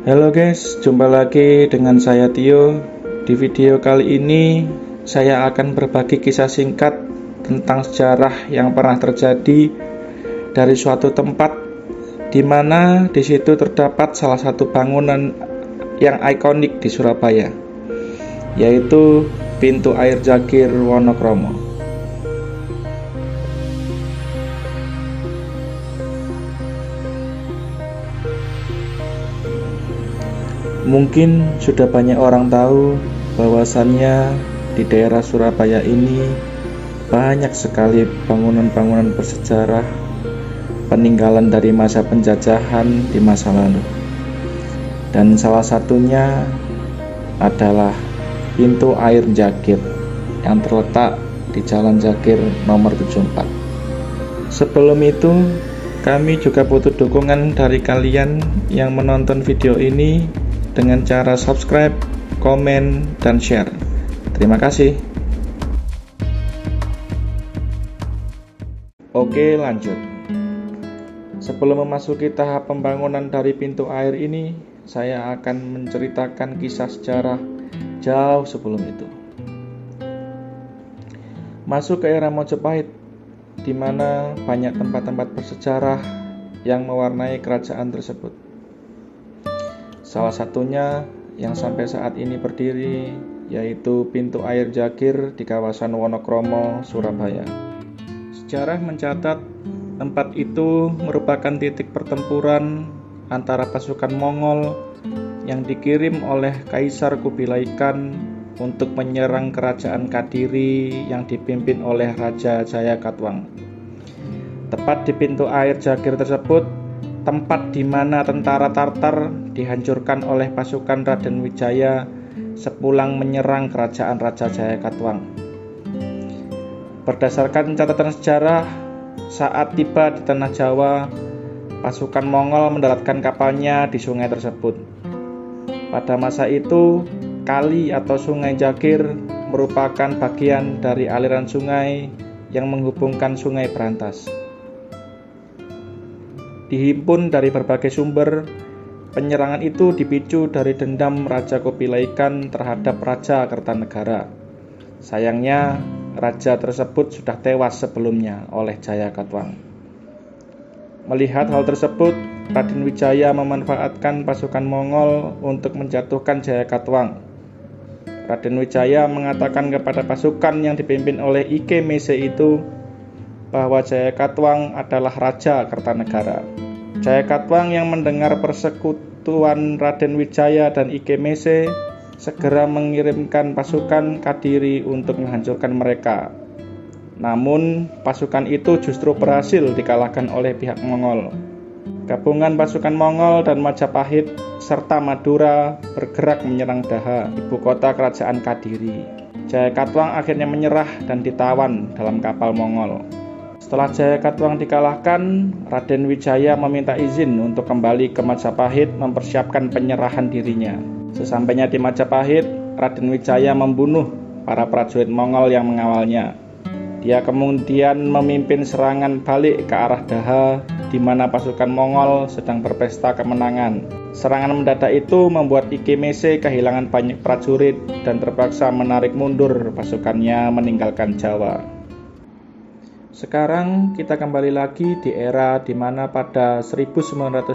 Halo guys, jumpa lagi dengan saya Tio. Di video kali ini saya akan berbagi kisah singkat tentang sejarah yang pernah terjadi dari suatu tempat di mana di situ terdapat salah satu bangunan yang ikonik di Surabaya, yaitu Pintu Air Jagir Wonokromo. Mungkin sudah banyak orang tahu bahwasannya di daerah Surabaya ini banyak sekali bangunan-bangunan bersejarah peninggalan dari masa penjajahan di masa lalu. Dan salah satunya adalah Pintu Air Jagir yang terletak di Jalan Jagir nomor 74. Sebelum itu, kami juga butuh dukungan dari kalian yang menonton video ini dengan cara subscribe, komen, dan share. Terima kasih. Oke, lanjut. Sebelum memasuki tahap pembangunan dari pintu air ini, saya akan menceritakan kisah sejarah jauh sebelum itu. Masuk ke era Majapahit, di mana banyak tempat-tempat bersejarah yang mewarnai kerajaan tersebut. Salah satunya yang sampai saat ini berdiri yaitu Pintu Air Jagir di kawasan Wonokromo, Surabaya. Sejarah mencatat tempat itu merupakan titik pertempuran antara pasukan Mongol yang dikirim oleh Kaisar Kubilai Khan untuk menyerang kerajaan Kadiri yang dipimpin oleh Raja Jayakatwang. Tepat di Pintu Air Jagir tersebut, tempat di mana tentara Tartar dihancurkan oleh pasukan Raden Wijaya sepulang menyerang kerajaan Raja Jayakatwang. Berdasarkan catatan sejarah, saat tiba di tanah Jawa, pasukan Mongol mendaratkan kapalnya di sungai tersebut. Pada masa itu, kali atau Sungai Jagir merupakan bagian dari aliran sungai yang menghubungkan Sungai Brantas. Dihimpun dari berbagai sumber, penyerangan itu dipicu dari dendam Raja Kubilai Khan terhadap Raja Kertanegara. Sayangnya, raja tersebut sudah tewas sebelumnya oleh Jayakatwang. Melihat hal tersebut, Raden Wijaya memanfaatkan pasukan Mongol untuk menjatuhkan Jayakatwang. Raden Wijaya mengatakan kepada pasukan yang dipimpin oleh Ike Mese itu bahwa Jayakatwang adalah Raja Kertanegara. Jayakatwang yang mendengar persekutuan Raden Wijaya dan Ike Mese segera mengirimkan pasukan Kadiri untuk menghancurkan mereka. Namun, pasukan itu justru berhasil dikalahkan oleh pihak Mongol. Gabungan pasukan Mongol dan Majapahit serta Madura bergerak menyerang Daha, ibu kota kerajaan Kadiri. Jayakatwang akhirnya menyerah dan ditawan dalam kapal Mongol. Setelah Jayakatwang dikalahkan, Raden Wijaya meminta izin untuk kembali ke Majapahit mempersiapkan penyerahan dirinya. Sesampainya di Majapahit, Raden Wijaya membunuh para prajurit Mongol yang mengawalnya. Dia kemudian memimpin serangan balik ke arah Daha, di mana pasukan Mongol sedang berpesta kemenangan. Serangan mendadak itu membuat Ike Mese kehilangan banyak prajurit dan terpaksa menarik mundur pasukannya meninggalkan Jawa. Sekarang kita kembali lagi di era di mana pada 1912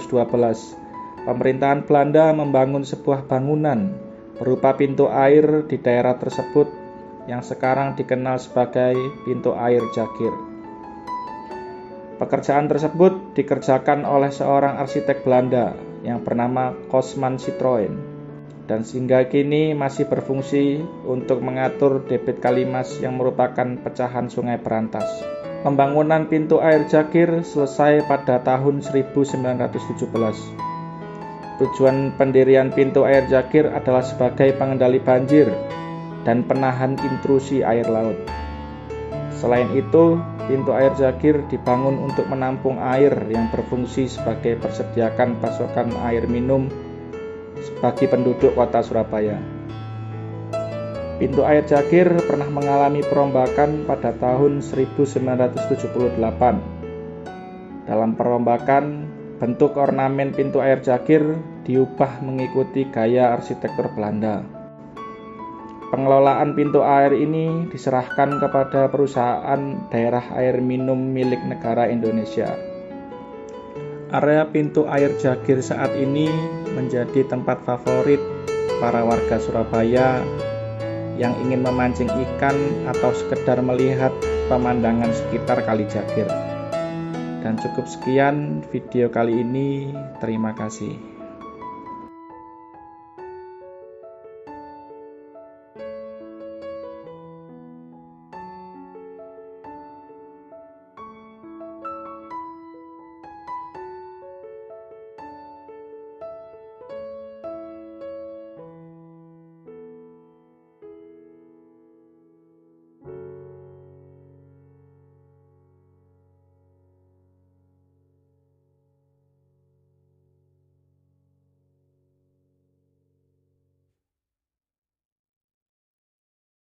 pemerintahan Belanda membangun sebuah bangunan berupa pintu air di daerah tersebut yang sekarang dikenal sebagai Pintu Air Jagir. Pekerjaan tersebut dikerjakan oleh seorang arsitek Belanda yang bernama Kosman Citroen dan hingga kini masih berfungsi untuk mengatur debit Kalimas yang merupakan pecahan Sungai Brantas. Pembangunan Pintu Air Jagir selesai pada tahun 1917. Tujuan pendirian Pintu Air Jagir adalah sebagai pengendali banjir dan penahan intrusi air laut. Selain itu, Pintu Air Jagir dibangun untuk menampung air yang berfungsi sebagai persediaan pasokan air minum bagi penduduk kota Surabaya. Pintu Air Jagir pernah mengalami perombakan pada tahun 1978. Dalam perombakan, bentuk ornamen pintu air Jagir diubah mengikuti gaya arsitektur Belanda. Pengelolaan pintu air ini diserahkan kepada perusahaan daerah air minum milik negara Indonesia. Area pintu air Jagir saat ini menjadi tempat favorit para warga Surabaya yang ingin memancing ikan atau sekedar melihat pemandangan sekitar Kali Jagir. Dan cukup sekian video kali ini. Terima kasih.